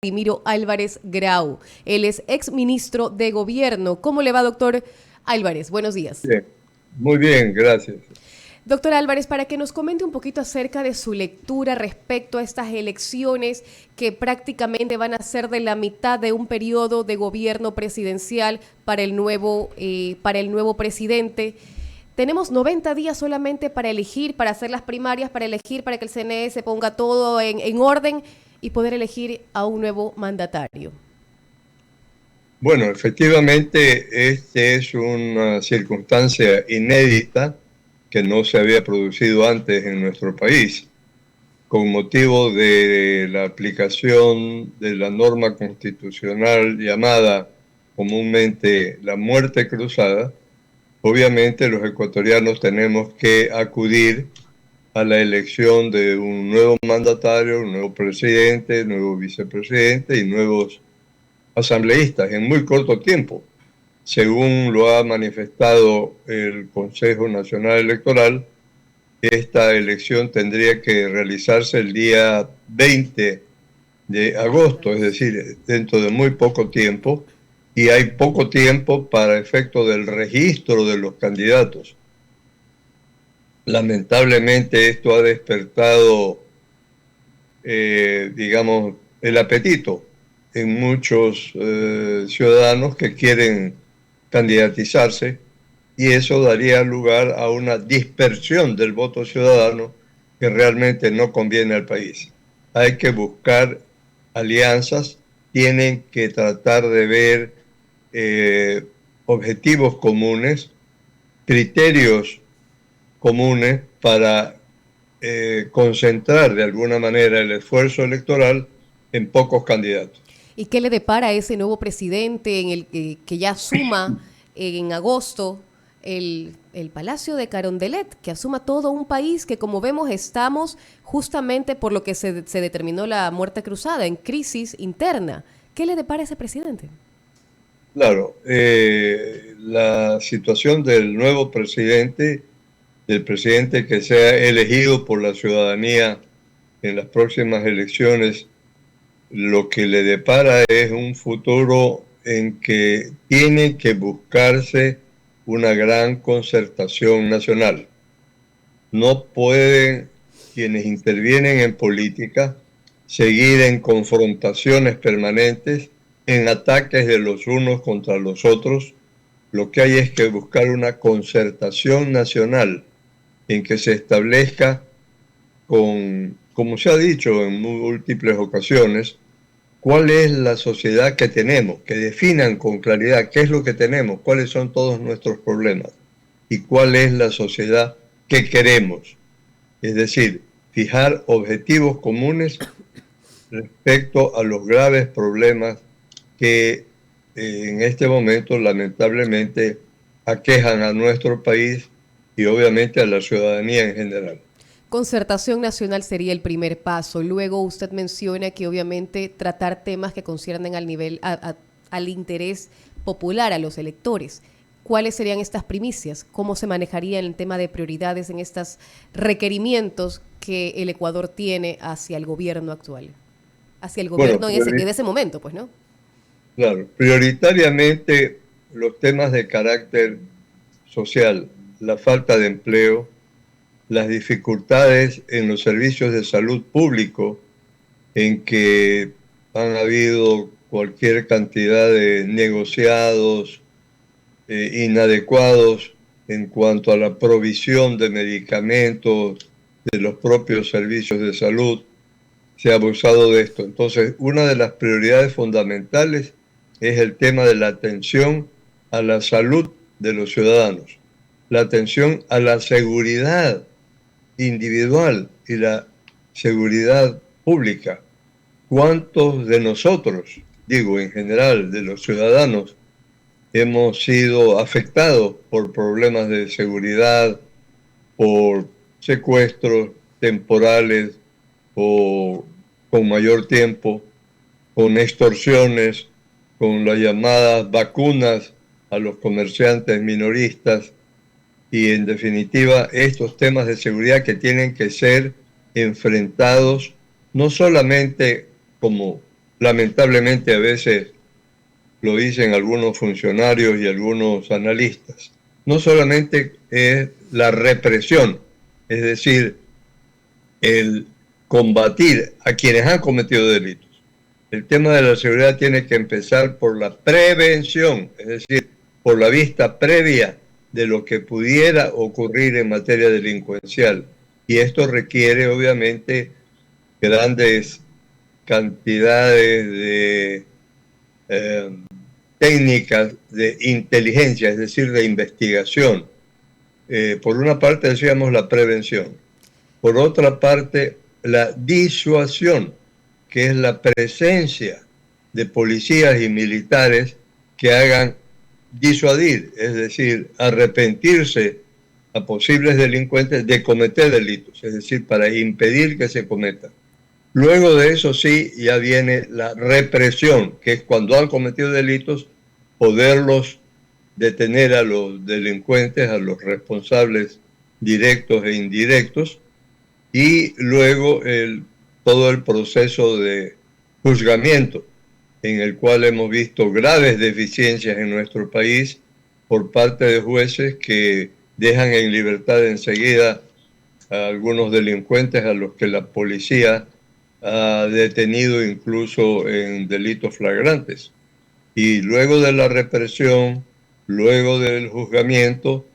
Vladimiro Álvarez Grau. Él es exministro de Gobierno. ¿Cómo le va, doctor Álvarez? Buenos días. Bien, muy bien, gracias. Doctor Álvarez, para que nos comente un poquito acerca de su lectura respecto a estas elecciones que prácticamente van a ser de la mitad de un periodo de gobierno presidencial para el nuevo presidente. Tenemos 90 días solamente para elegir, para hacer las primarias, para elegir, para que el CNE se ponga todo en orden y poder elegir a un nuevo mandatario. Bueno, efectivamente, esta es una circunstancia inédita que no se había producido antes en nuestro país, con motivo de la aplicación de la norma constitucional llamada comúnmente la muerte cruzada. Obviamente los ecuatorianos tenemos que acudir a la elección de un nuevo mandatario, un nuevo presidente, nuevo vicepresidente y nuevos asambleístas en muy corto tiempo, según lo ha manifestado el Consejo Nacional Electoral. Esta elección tendría que realizarse el día 20 de agosto, es decir, dentro de muy poco tiempo, y hay poco tiempo para efecto del registro de los candidatos. Lamentablemente esto ha despertado, digamos, el apetito en muchos ciudadanos que quieren candidatizarse, y eso daría lugar a una dispersión del voto ciudadano que realmente no conviene al país. Hay que buscar alianzas, tienen que tratar de ver objetivos comunes, criterios comunes para concentrar de alguna manera el esfuerzo electoral en pocos candidatos. ¿Y qué le depara a ese nuevo presidente en el que ya asuma en agosto el Palacio de Carondelet, que asuma todo un país que, como vemos, estamos justamente por lo que se determinó la muerte cruzada, en crisis interna? ¿Qué le depara a ese presidente? Claro, la situación del nuevo presidente, del presidente que sea elegido por la ciudadanía en las próximas elecciones, lo que le depara es un futuro en que tiene que buscarse una gran concertación nacional. No pueden quienes intervienen en política seguir en confrontaciones permanentes, en ataques de los unos contra los otros. Lo que hay es que buscar una concertación nacional en que se establezca como se ha dicho en múltiples ocasiones, cuál es la sociedad que tenemos, que definan con claridad qué es lo que tenemos, cuáles son todos nuestros problemas y cuál es la sociedad que queremos. Es decir, fijar objetivos comunes respecto a los graves problemas que en este momento lamentablemente aquejan a nuestro país y obviamente a la ciudadanía en general. Concertación nacional sería el primer paso. Luego usted menciona que obviamente tratar temas que conciernen al interés popular, a los electores. ¿Cuáles serían estas primicias? ¿Cómo se manejaría el tema de prioridades en estos requerimientos que el Ecuador tiene hacia el gobierno actual? Hacia el Bueno, gobierno en ese momento, pues, ¿no? claro, prioritariamente los temas de carácter social, la falta de empleo, las dificultades en los servicios de salud público, en que han habido cualquier cantidad de negociados inadecuados en cuanto a la provisión de medicamentos de los propios servicios de salud. Se ha abusado de esto. Entonces, una de las prioridades fundamentales es el tema de la atención a la salud de los ciudadanos, la atención a la seguridad individual y la seguridad pública. ¿Cuántos de nosotros, digo en general, de los ciudadanos, hemos sido afectados por problemas de seguridad, por secuestros temporales o con mayor tiempo, con extorsiones, con las llamadas vacunas a los comerciantes minoristas y, en definitiva, estos temas de seguridad que tienen que ser enfrentados no solamente como lamentablemente a veces lo dicen algunos funcionarios y algunos analistas. No solamente es la represión, es decir, el combatir a quienes han cometido delitos. El tema de la seguridad tiene que empezar por la prevención, es decir, por la vista previa de lo que pudiera ocurrir en materia delincuencial. Y esto requiere, obviamente, grandes cantidades de eh, técnicas de inteligencia, es decir, de investigación. Por una parte decíamos la prevención, por otra parte la disuasión, que es la presencia de policías y militares que hagan disuadir, es decir, arrepentirse a posibles delincuentes de cometer delitos, es decir, para impedir que se cometan. Luego de eso sí, ya viene la represión, que es cuando han cometido delitos, poderlos detener a los delincuentes, a los responsables directos e indirectos, y luego todo el proceso de juzgamiento, en el cual hemos visto graves deficiencias en nuestro país por parte de jueces que dejan en libertad enseguida a algunos delincuentes a los que la policía ha detenido incluso en delitos flagrantes. Y luego de la represión, luego del juzgamiento,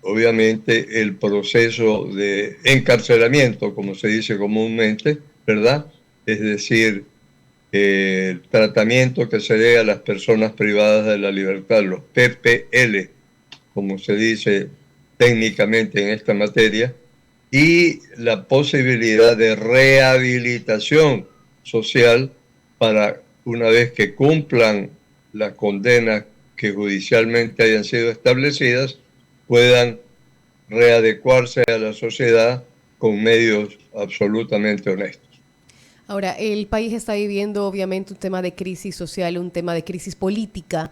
obviamente el proceso de encarcelamiento, como se dice comúnmente, ¿verdad? Es decir, el tratamiento que se dé a las personas privadas de la libertad, los PPL, como se dice técnicamente en esta materia, y la posibilidad de rehabilitación social para una vez que cumplan las condenas que judicialmente hayan sido establecidas, puedan readecuarse a la sociedad con medios absolutamente honestos. Ahora, el país está viviendo obviamente un tema de crisis social, un tema de crisis política,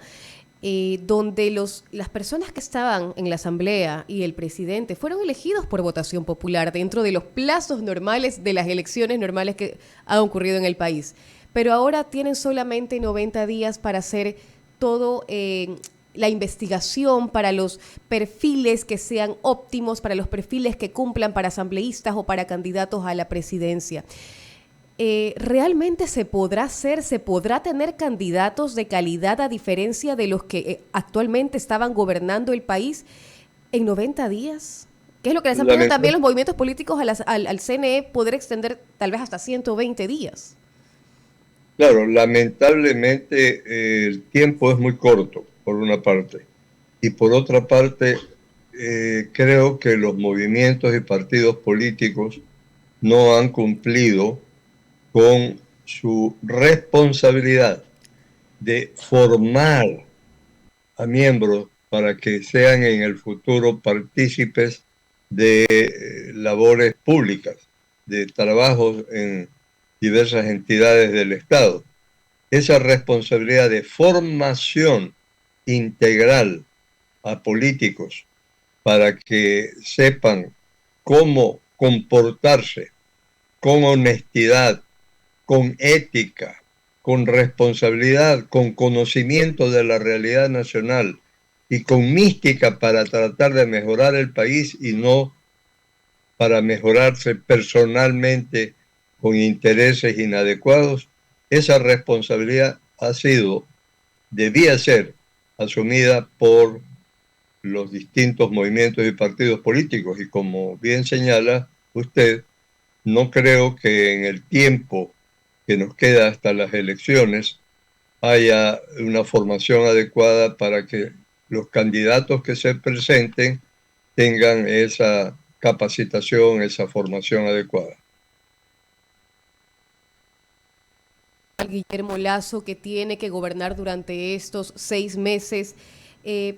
donde las personas que estaban en la asamblea y el presidente fueron elegidos por votación popular dentro de los plazos normales de las elecciones normales que han ocurrido en el país. Pero ahora tienen solamente 90 días para hacer todo la investigación para los perfiles que sean óptimos, para los perfiles que cumplan para asambleístas o para candidatos a la presidencia. ¿Realmente se podrá hacer, se podrá tener candidatos de calidad a diferencia de los que actualmente estaban gobernando el país en 90 días? ¿Qué es lo que les han pedido también los movimientos políticos al CNE, poder extender tal vez hasta 120 días? Claro, lamentablemente el tiempo es muy corto, por una parte. Y por otra parte, creo que los movimientos y partidos políticos no han cumplido con su responsabilidad de formar a miembros para que sean en el futuro partícipes de labores públicas, de trabajos en diversas entidades del Estado. Esa responsabilidad de formación integral a políticos para que sepan cómo comportarse con honestidad, con ética, con responsabilidad, con conocimiento de la realidad nacional y con mística para tratar de mejorar el país y no para mejorarse personalmente con intereses inadecuados, esa responsabilidad debía ser asumida por los distintos movimientos y partidos políticos. Y como bien señala usted, no creo que en el tiempo que nos queda hasta las elecciones haya una formación adecuada para que los candidatos que se presenten tengan esa capacitación, esa formación adecuada. Guillermo Lasso, que tiene que gobernar durante estos 6 meses, ¿qué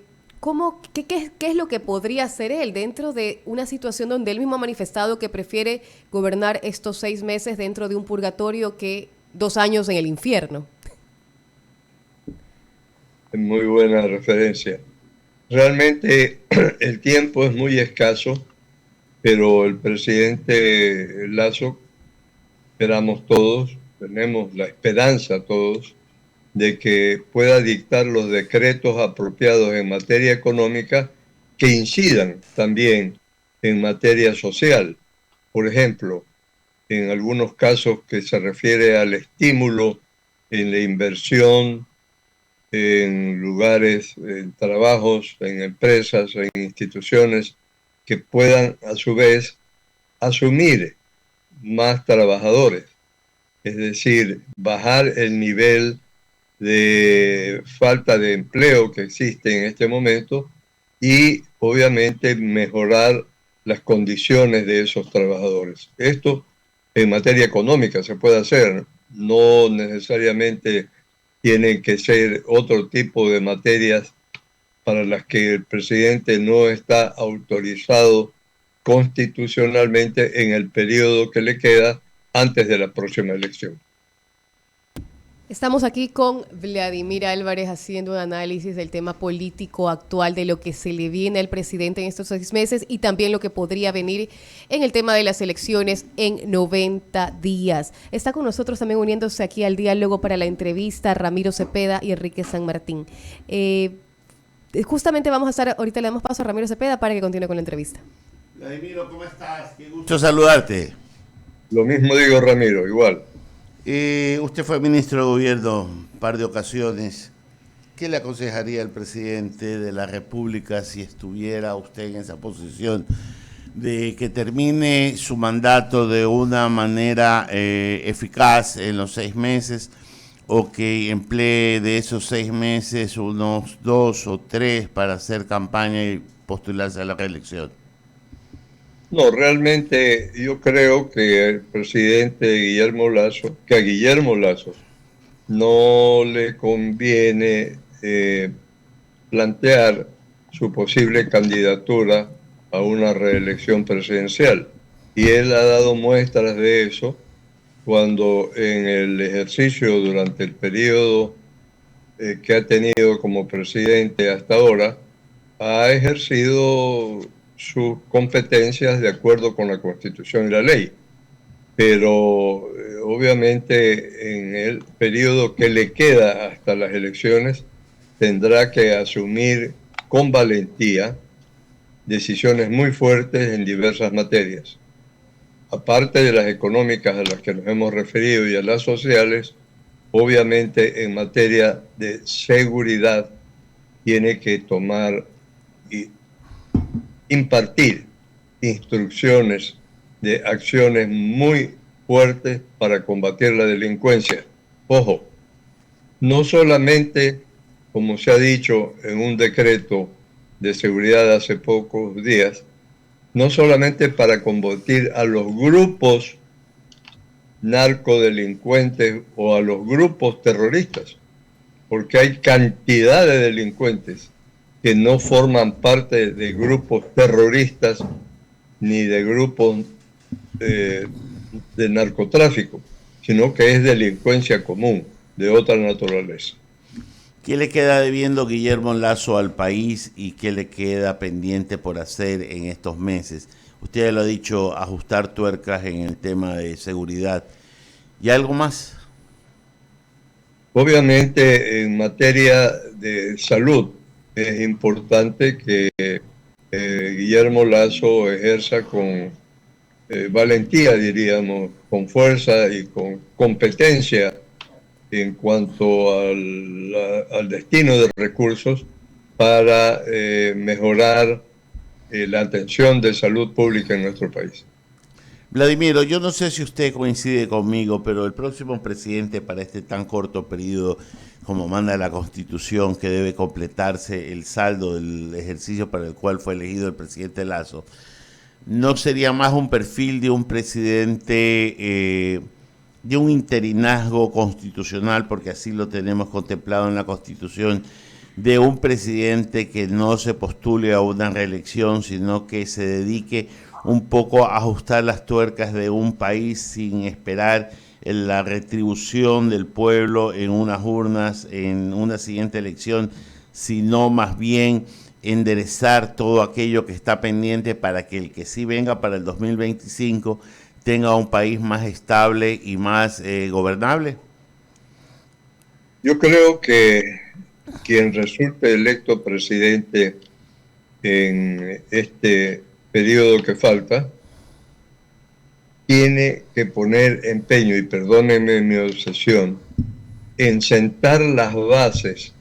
es lo que podría hacer él dentro de una situación donde él mismo ha manifestado que prefiere gobernar estos 6 meses dentro de un purgatorio que 2 años en el infierno? Muy buena referencia. Realmente el tiempo es muy escaso, pero el presidente Lasso, esperamos todos, tenemos la esperanza todos de que pueda dictar los decretos apropiados en materia económica que incidan también en materia social. Por ejemplo, en algunos casos que se refiere al estímulo en la inversión, en lugares, en trabajos, en empresas, en instituciones que puedan a su vez asumir más trabajadores, es decir, bajar el nivel de falta de empleo que existe en este momento y obviamente mejorar las condiciones de esos trabajadores. Esto en materia económica se puede hacer, no necesariamente tienen que ser otro tipo de materias para las que el presidente no está autorizado constitucionalmente en el periodo que le queda antes de la próxima elección. Estamos aquí con Vladimir Álvarez haciendo un análisis del tema político actual, de lo que se le viene al presidente en estos 6 meses y también lo que podría venir en el tema de las elecciones en 90 días. Está con nosotros también uniéndose aquí al diálogo para la entrevista Ramiro Cepeda y Enrique San Martín. Justamente vamos a estar, ahorita le damos paso a Ramiro Cepeda para que continúe con la entrevista. Vladimiro, ¿cómo estás? Qué gusto saludarte. Lo mismo digo, Ramiro, igual. Usted fue ministro de gobierno un par de ocasiones. ¿Qué le aconsejaría al presidente de la República si estuviera usted en esa posición de que termine su mandato de una manera eficaz en los 6 meses o que emplee de esos 6 meses unos 2 o 3 para hacer campaña y postularse a la reelección? No, realmente yo creo que el presidente que a Guillermo Lasso no le conviene plantear su posible candidatura a una reelección presidencial. Y él ha dado muestras de eso cuando en el ejercicio durante el periodo que ha tenido como presidente hasta ahora, ha ejercido sus competencias de acuerdo con la Constitución y la ley. Pero obviamente en el periodo que le queda hasta las elecciones tendrá que asumir con valentía decisiones muy fuertes en diversas materias. Aparte de las económicas a las que nos hemos referido y a las sociales, obviamente en materia de seguridad tiene que tomar y impartir instrucciones de acciones muy fuertes para combatir la delincuencia. Ojo, no solamente, como se ha dicho en un decreto de seguridad hace pocos días, no solamente para combatir a los grupos narcodelincuentes o a los grupos terroristas, porque hay cantidad de delincuentes que no forman parte de grupos terroristas ni de grupos de narcotráfico, sino que es delincuencia común, de otra naturaleza. ¿Qué le queda debiendo Guillermo Lasso al país y qué le queda pendiente por hacer en estos meses? Usted ya lo ha dicho, ajustar tuercas en el tema de seguridad. ¿Y algo más? Obviamente, en materia de salud, es importante que Guillermo Lasso ejerza con valentía, diríamos, con fuerza y con competencia en cuanto al destino de recursos para mejorar la atención de salud pública en nuestro país. Vladimiro, yo no sé si usted coincide conmigo, pero el próximo presidente para este tan corto periodo como manda la Constitución, que debe completarse el saldo del ejercicio para el cual fue elegido el presidente Lasso, ¿no sería más un perfil de un presidente, de un interinazgo constitucional, porque así lo tenemos contemplado en la Constitución, de un presidente que no se postule a una reelección, sino que se dedique un poco a ajustar las tuercas de un país sin esperar la retribución del pueblo en unas urnas, en una siguiente elección, sino más bien enderezar todo aquello que está pendiente para que el que sí venga para el 2025 tenga un país más estable y más gobernable? Yo creo que quien resulte electo presidente en este periodo que falta tiene que poner empeño, y perdónenme mi obsesión, en sentar las bases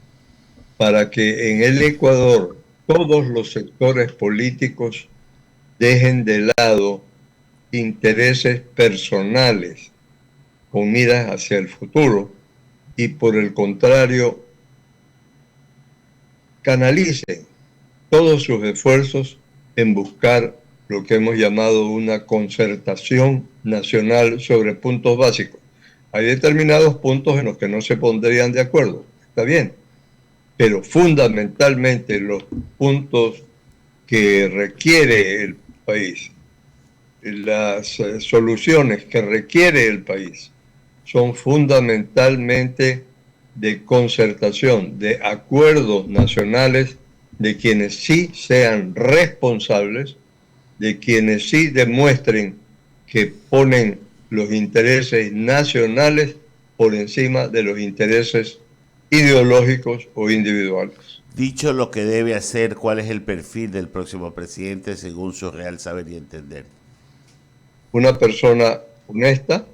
para que en el Ecuador todos los sectores políticos dejen de lado intereses personales con miras hacia el futuro y por el contrario canalicen todos sus esfuerzos en buscar lo que hemos llamado una concertación nacional sobre puntos básicos. Hay determinados puntos en los que no se pondrían de acuerdo, está bien, pero fundamentalmente los puntos que requiere el país, las soluciones que requiere el país, son fundamentalmente de concertación, de acuerdos nacionales, de quienes sí sean responsables, de quienes sí demuestren que ponen los intereses nacionales por encima de los intereses ideológicos o individuales. Dicho lo que debe hacer, ¿cuál es el perfil del próximo presidente según su real saber y entender? Una persona honesta,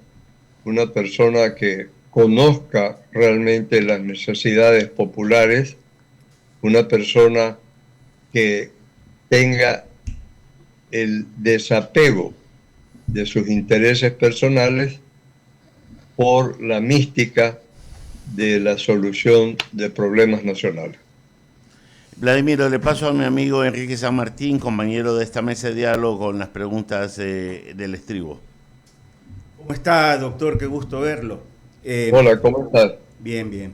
una persona que conozca realmente las necesidades populares, una persona que tenga el desapego de sus intereses personales por la mística de la solución de problemas nacionales. Vladimiro, le paso a mi amigo Enrique San Martín, compañero de esta mesa de diálogo, con las preguntas del estribo. ¿Cómo está, doctor? Qué gusto verlo. Hola, ¿cómo estás? Bien, bien.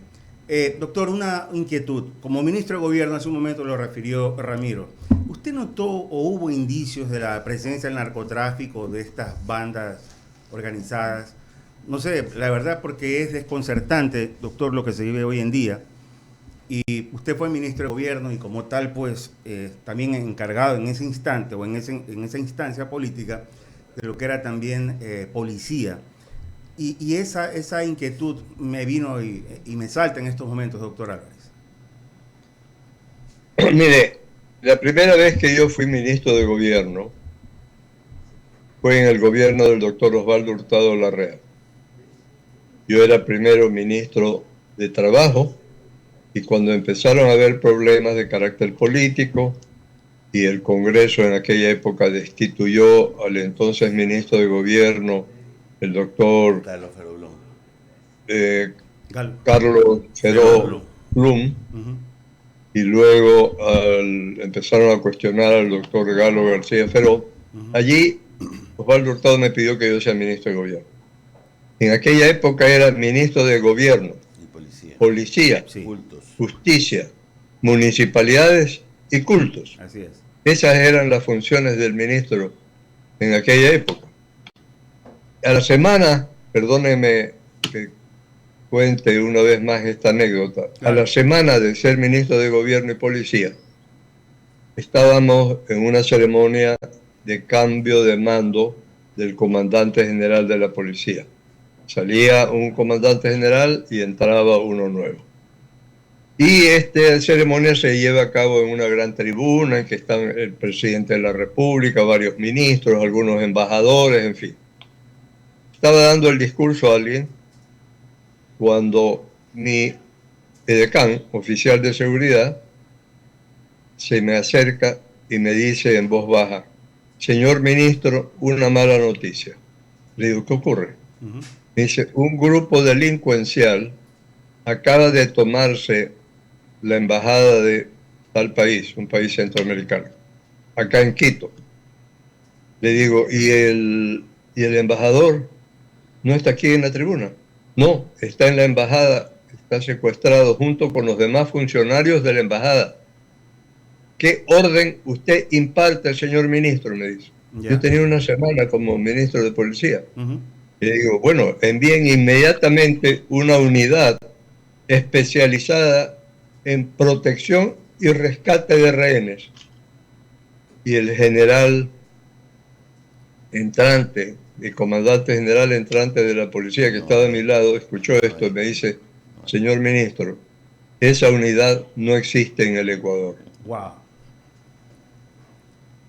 Doctor, una inquietud. Como ministro de Gobierno, hace un momento lo refirió Ramiro, ¿usted notó o hubo indicios de la presencia del narcotráfico, de estas bandas organizadas? No sé, la verdad, porque es desconcertante, doctor, lo que se vive hoy en día. Y usted fue ministro de Gobierno y como tal, pues, también encargado en ese instante o en esa instancia política de lo que era también policía. Y esa inquietud me vino y me salta en estos momentos, doctor Álvarez. Mire, la primera vez que yo fui ministro de Gobierno fue en el gobierno del doctor Osvaldo Hurtado Larrea. Yo era primero ministro de Trabajo y cuando empezaron a haber problemas de carácter político y el Congreso en aquella época destituyó al entonces ministro de Gobierno, el doctor Carlos Feró Blum, y luego empezaron a cuestionar al doctor Galo García Feró. Allí Osvaldo Hurtado me pidió que yo sea ministro de Gobierno. En aquella época era ministro de Gobierno, policía, sí, justicia, municipalidades y cultos. Así es. Esas eran las funciones del ministro en aquella época. A la semana, perdóneme que cuente una vez más esta anécdota, claro. A la semana de ser ministro de Gobierno y Policía, estábamos en una ceremonia de cambio de mando del comandante general de la policía. Salía un comandante general y entraba uno nuevo. Y esta ceremonia se lleva a cabo en una gran tribuna en que están el presidente de la República, varios ministros, algunos embajadores, en fin. Estaba dando el discurso a alguien cuando mi edecán, oficial de seguridad, se me acerca y me dice en voz baja: señor ministro, una mala noticia. Le digo, ¿qué ocurre? Me dice, un grupo delincuencial acaba de tomarse la embajada de tal país, un país centroamericano, acá en Quito. Le digo, ¿y el embajador no está aquí en la tribuna? No, está en la embajada, está secuestrado junto con los demás funcionarios de la embajada. ¿Qué orden usted imparte, señor ministro? Me dice. Yo tenía una semana como ministro de Policía. Y le digo, bueno, envíen inmediatamente una unidad especializada en protección y rescate de rehenes. Y el general entrante el comandante general entrante de la policía que estaba a mi lado escuchó esto y me dice, señor ministro, esa unidad no existe en el Ecuador. Wow.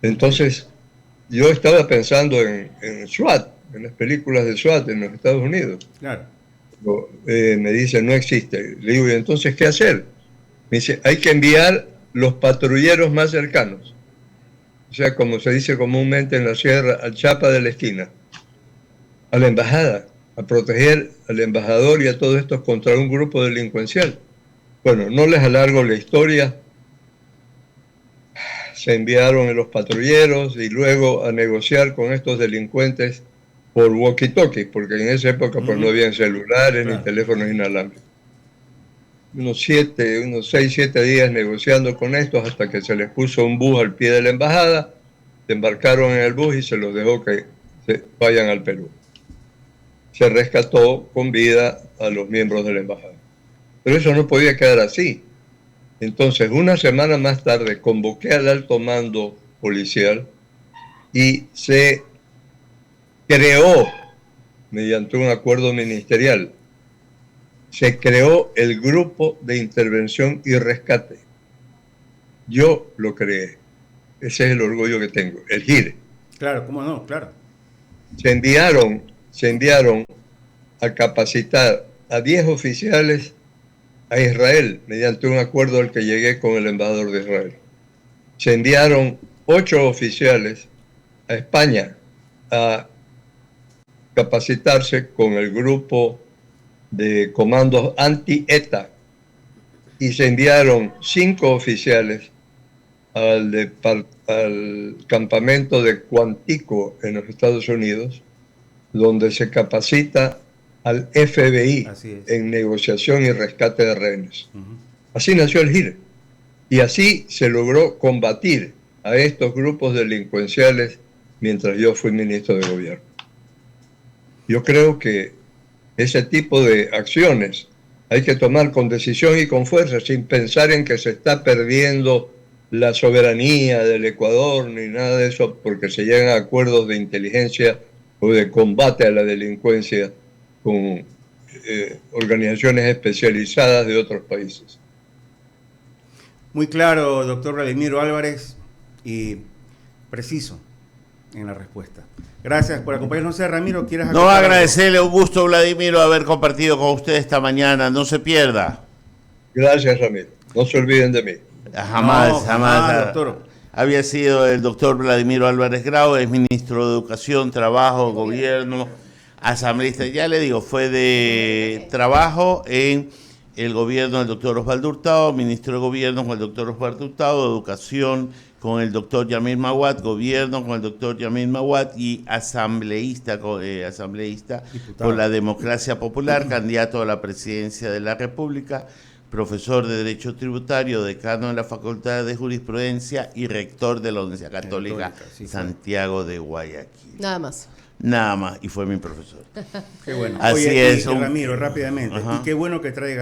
Entonces, yo estaba pensando en SWAT, en las películas de SWAT en los Estados Unidos. Claro. Me dice, no existe. Le digo, ¿y entonces qué hacer? Me dice, hay que enviar los patrulleros más cercanos. O sea, como se dice comúnmente en la sierra, al chapa de la esquina, a la embajada, a proteger al embajador y a todos estos contra un grupo delincuencial. Bueno, no les alargo la historia. Se enviaron los patrulleros y luego a negociar con estos delincuentes por walkie-talkie, porque en esa época pues no habían celulares ni teléfonos inalámbricos. Unos 6, 7 días negociando con estos hasta que se les puso un bus al pie de la embajada, se embarcaron en el bus y se los dejó que se vayan al Perú. Se rescató con vida a los miembros de la embajada. Pero eso no podía quedar así. Entonces, una semana más tarde, convoqué al alto mando policial y se creó, mediante un acuerdo ministerial, se creó el Grupo de Intervención y Rescate. Yo lo creé. Ese es el orgullo que tengo, el GIRE. Claro, cómo no, claro. Se enviaron a capacitar a 10 oficiales a Israel, mediante un acuerdo al que llegué con el embajador de Israel. Se enviaron 8 oficiales a España a capacitarse con el grupo de comandos anti-ETA y se enviaron 5 oficiales al campamento de Cuantico en los Estados Unidos, donde se capacita al FBI en negociación y rescate de rehenes. Así nació el GIRE. Y así se logró combatir a estos grupos delincuenciales mientras yo fui ministro de gobierno. Yo creo que ese tipo de acciones hay que tomar con decisión y con fuerza, sin pensar en que se está perdiendo la soberanía del Ecuador ni nada de eso, porque se llegan a acuerdos de inteligencia o de combate a la delincuencia con organizaciones especializadas de otros países. Muy claro, doctor Vladimiro Álvarez, y preciso en la respuesta. Gracias por acompañarnos. No sé, Ramiro, ¿quieres No, agradecerle un gusto, Vladimiro, haber compartido con usted esta mañana. No se pierda. Gracias, Ramiro. No se olviden de mí. Jamás, doctor. Había sido el doctor Vladimiro Álvarez Grau, es ministro de Educación, Trabajo, Gobierno, asambleísta. Ya le digo, fue de Trabajo en el gobierno del doctor Osvaldo Hurtado, ministro de Gobierno con el doctor Osvaldo Hurtado, Educación con el doctor Yamil Maguad, Gobierno con el doctor Yamil Maguad y asambleísta por la Democracia Popular, candidato a la presidencia de la República, profesor de Derecho Tributario, decano de la Facultad de Jurisprudencia y rector de la Universidad Católica Santiago de Guayaquil. Nada más, y fue mi profesor. Qué bueno. Así Oye, es. Ramiro, rápidamente, y qué bueno que traiga